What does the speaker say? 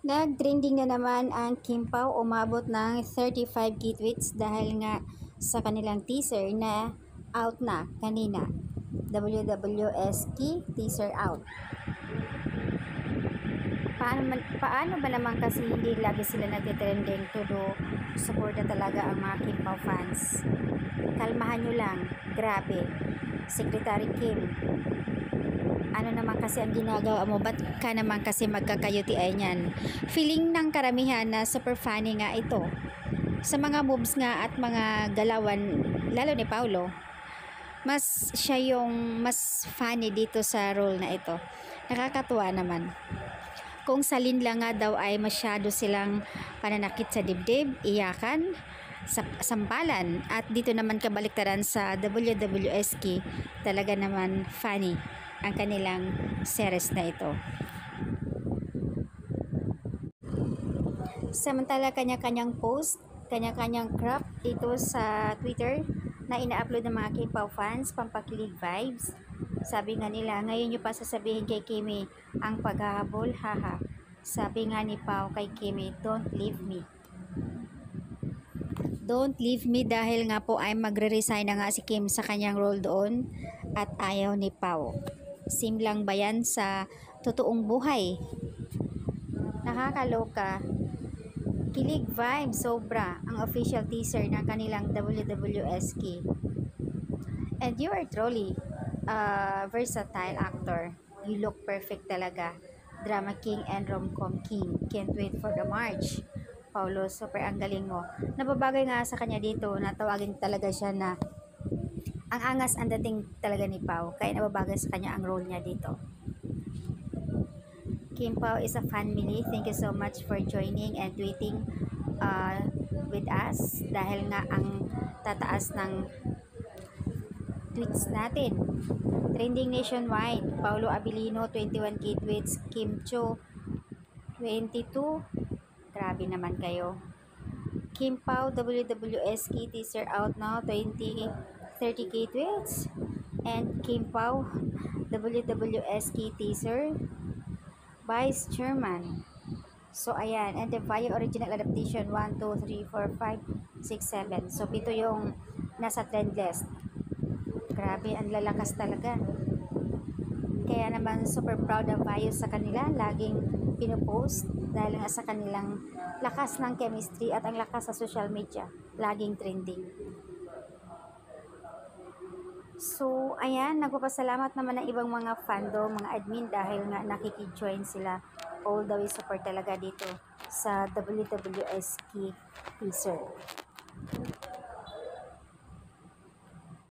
Nag-trending na naman ang Kim Pao, umabot ng 35k tweets dahil nga sa kanilang teaser na out na kanina. WWSK teaser out. Paano ba naman kasi hindi lagi sila nagtitrending? Todo suporta talaga ang mga Kim Pao fans. Kalmahan nyo lang, grabe. Secretary Kim, ano naman kasi ang ginagawa mo? Ba't ka naman kasi magkakayuti-ay niyan? Feeling ng karamihan na super funny nga ito. Sa mga moves nga at mga galawan, lalo ni Paulo, mas siya yung mas funny dito sa role na ito. Nakakatuwa naman. Kung salin lang nga daw ay masyado silang pananakit sa dibdib, iyakan, sampalan, at dito naman kabaliktaran sa WWSK, talaga naman funny ang kanilang series na ito. Samantala kanya-kanyang post, kanya-kanyang crop dito sa Twitter na ina-upload ng mga Kim Pao fans, pampakilig vibes. Sabi nga nila, ngayon nyo pa sasabihin kay Kimi ang paghahabol, haha. Sabi nga ni Pao kay Kimi, don't leave me. Don't leave me dahil nga po ay magre-resign na nga si Kim sa kanyang role doon at ayaw ni Pao. Sim lang ba yan sa totoong buhay? Nakakaloka. Kilig vibe sobra ang official teaser ng kanilang WWSK. And you are truly a versatile actor. You look perfect talaga. Drama king and rom-com king. Can't wait for the March. Paulo, super ang galing mo. Nababagay nga sa kanya dito na tawagin talaga siya na ang angas ang dating talaga ni Pao. Kaya nababagay sa kanya ang role niya dito. Kim Pao is a family. Thank you so much for joining and tweeting with us. Dahil nga ang tataas ng tweets natin. Trending nationwide. Paulo Abilino, 21k tweets. Kim Cho, 22. Grabe naman kayo. Kim Pao, WWSK teaser out now, 30k tweets. And Kim Pao, WWSK teaser, Vice Chairman. So, ayan. And the Via original adaptation, 1, 2, 3, 4, 5, 6, 7. So, pito yung nasa trend list. Grabe, ang lalakas talaga. Kaya naman, super proud ang Via sa kanila. Laging pinupost dahil nga sa kanilang lakas ng chemistry at ang lakas sa social media. Laging trending. So, ayan, nagpapasalamat naman ng ibang mga fandom, mga admin dahil nga nakiki-join sila all the way support talaga dito sa WWSK teaser.